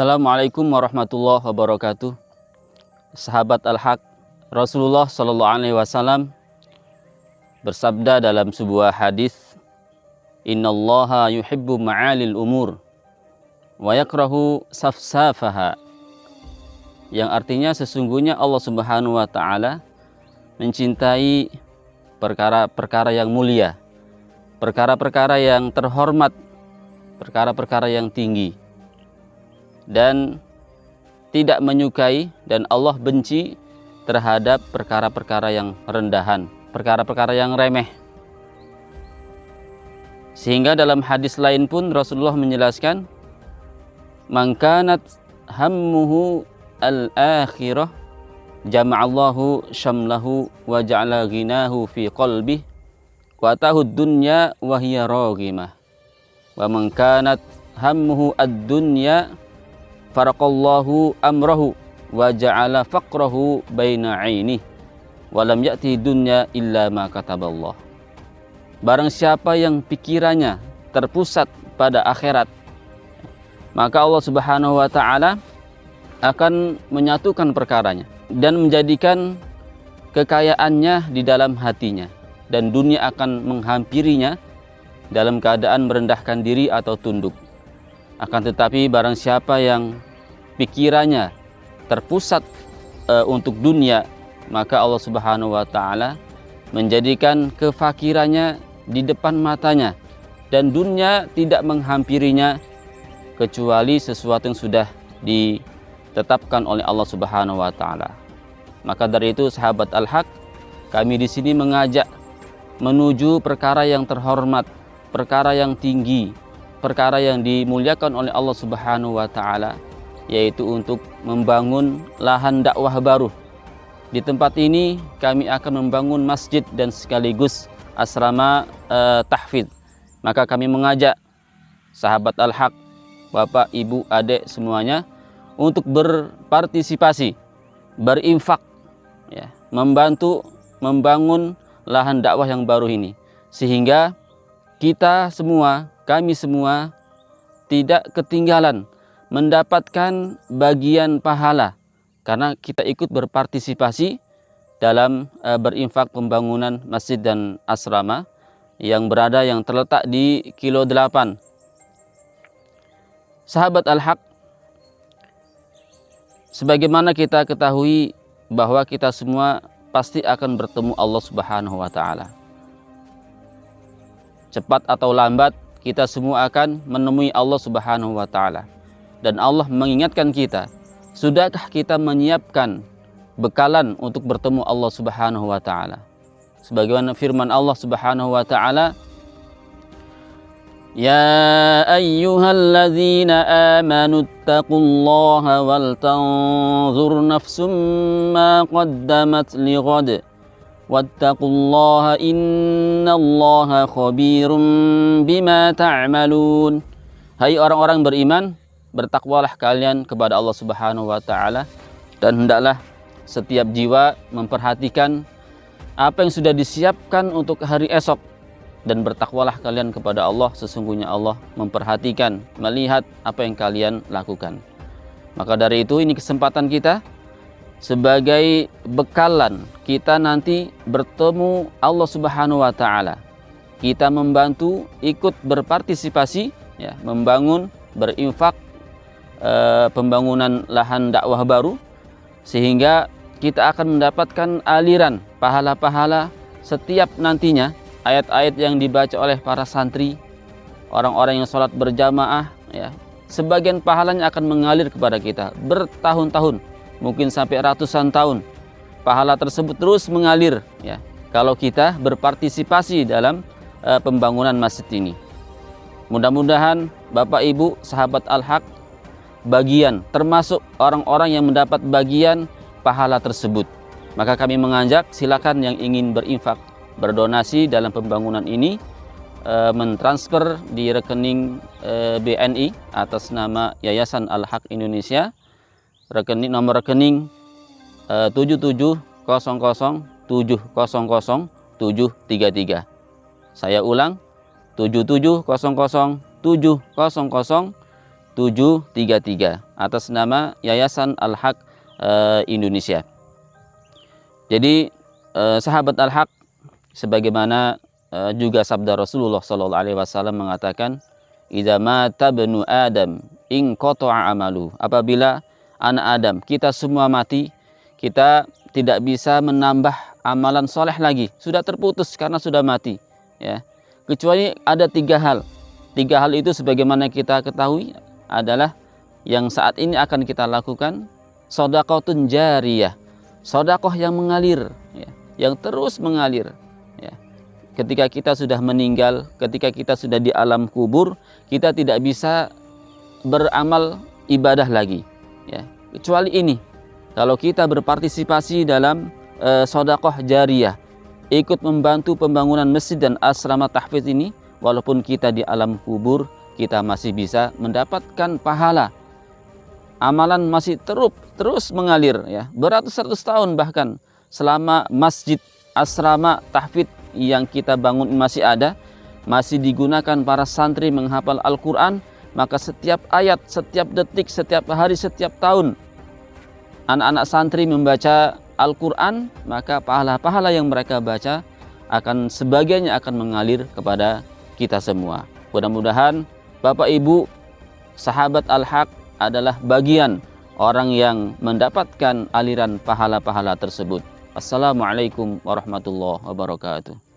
Assalamualaikum warahmatullahi wabarakatuh. Sahabat Al-Haq, Rasulullah Shallallahu Alaihi Wasallam bersabda dalam sebuah hadis, Innallaha yuhibbu ma'alil umur wa yakrahu safsafaha, yang artinya sesungguhnya Allah Subhanahu wa Ta'ala mencintai perkara-perkara yang mulia, perkara-perkara yang terhormat, perkara-perkara yang tinggi, dan tidak menyukai dan Allah benci terhadap perkara-perkara yang rendahan, perkara-perkara yang remeh. Sehingga dalam hadis lain pun Rasulullah menjelaskan, man kanat hammuhu al-akhirah jama'allahu syamlahu wa ja'ala ghinahu fi qalbih wa atahu dunya wa hiya raghimah wa man kanat hammuhu ad-dunya faraqallahu amrahu wa ja'ala faqrahu baina 'ainihi wa lam ya'ti dunya illa ma kataballah. Barang siapa yang pikirannya terpusat pada akhirat, maka Allah Subhanahu wa Ta'ala akan menyatukan perkaranya dan menjadikan kekayaannya di dalam hatinya, dan dunia akan menghampirinya dalam keadaan merendahkan diri atau tunduk. Akan tetapi barang siapa yang pikirannya terpusat untuk dunia, maka Allah Subhanahu wa Ta'ala menjadikan kefakirannya di depan matanya dan dunia tidak menghampirinya kecuali sesuatu yang sudah ditetapkan oleh Allah Subhanahu wa Ta'ala. Maka dari itu sahabat Al-Haq, kami di sini mengajak menuju perkara yang terhormat, perkara yang tinggi, perkara yang dimuliakan oleh Allah Subhanahu wa Ta'ala, yaitu untuk membangun lahan dakwah baru. Di tempat ini kami akan membangun masjid dan sekaligus asrama tahfidz. Maka kami mengajak sahabat Al-Haq, Bapak, Ibu, Adik semuanya untuk berpartisipasi, berinfak, ya, membantu membangun lahan dakwah yang baru ini, sehingga kita semua, kami semua tidak ketinggalan mendapatkan bagian pahala karena kita ikut berpartisipasi dalam berinfak pembangunan masjid dan asrama yang terletak di Kilo 8. Sahabat Al-Haq, sebagaimana kita ketahui bahwa kita semua pasti akan bertemu Allah Subhanahu wa Ta'ala. Cepat atau lambat kita semua akan menemui Allah Subhanahu wa Ta'ala. Dan Allah mengingatkan kita, sudahkah kita menyiapkan bekalan untuk bertemu Allah Subhanahu wa Ta'ala? Sebagaimana firman Allah Subhanahu wa Ta'ala, Ya ayyuhalladzina amanu taqullaha wal tanzur nafsum ma qaddamat lighad wattaqullaha innallaha khabirum bima ta'malun. Hai orang-orang beriman, bertakwalah kalian kepada Allah Subhanahu wa Ta'ala, dan hendaklah setiap jiwa memperhatikan apa yang sudah disiapkan untuk hari esok, dan bertakwalah kalian kepada Allah, sesungguhnya Allah memperhatikan, melihat apa yang kalian lakukan. Maka dari itu ini kesempatan kita sebagai bekalan kita nanti bertemu Allah Subhanahu wa Ta'ala. Kita membantu ikut berpartisipasi, ya, membangun, berinfak pembangunan lahan dakwah baru, sehingga kita akan mendapatkan aliran pahala-pahala setiap nantinya ayat-ayat yang dibaca oleh para santri, orang-orang yang sholat berjamaah, ya, sebagian pahalanya akan mengalir kepada kita bertahun-tahun, mungkin sampai ratusan tahun. Pahala tersebut terus mengalir, ya, kalau kita berpartisipasi dalam pembangunan masjid ini. Mudah-mudahan Bapak, Ibu, sahabat Al-Haq bagian, termasuk orang-orang yang mendapat bagian pahala tersebut. Maka kami mengajak, silakan yang ingin berinfak, berdonasi dalam pembangunan ini, mentransfer di rekening BNI atas nama Yayasan Al-Haq Indonesia, nomor rekening 7700700733. Saya ulang, 7700700733. 733 atas nama Yayasan Al-Haq Indonesia. Jadi sahabat Al-Haq, sebagaimana juga sabda Rasulullah SAW mengatakan, idza mata ibnu Adam in qata'a amalu. Apabila anak Adam, kita semua mati, kita tidak bisa menambah amalan soleh lagi, sudah terputus karena sudah mati, ya. Kecuali ada 3 hal. 3 hal itu sebagaimana kita ketahui adalah yang saat ini akan kita lakukan, shadaqatun jariyah, sedekah yang mengalir, ya, yang terus mengalir, ya. Ketika kita sudah meninggal, ketika kita sudah di alam kubur, kita tidak bisa beramal ibadah lagi, ya, kecuali ini. Kalau kita berpartisipasi dalam sedekah jariyah, ikut membantu pembangunan masjid dan asrama tahfidz ini, walaupun kita di alam kubur, kita masih bisa mendapatkan pahala. Amalan masih terus mengalir, ya, beratus-ratus tahun bahkan, selama masjid asrama tahfidz yang kita bangun masih ada, masih digunakan para santri menghafal Al-Quran, maka setiap ayat, setiap detik, setiap hari, setiap tahun anak-anak santri membaca Al-Quran, maka pahala-pahala yang mereka baca akan sebagiannya akan mengalir kepada kita semua. Mudah-mudahan Bapak Ibu sahabat Al-Haq adalah bagian orang yang mendapatkan aliran pahala-pahala tersebut. Assalamualaikum warahmatullahi wabarakatuh.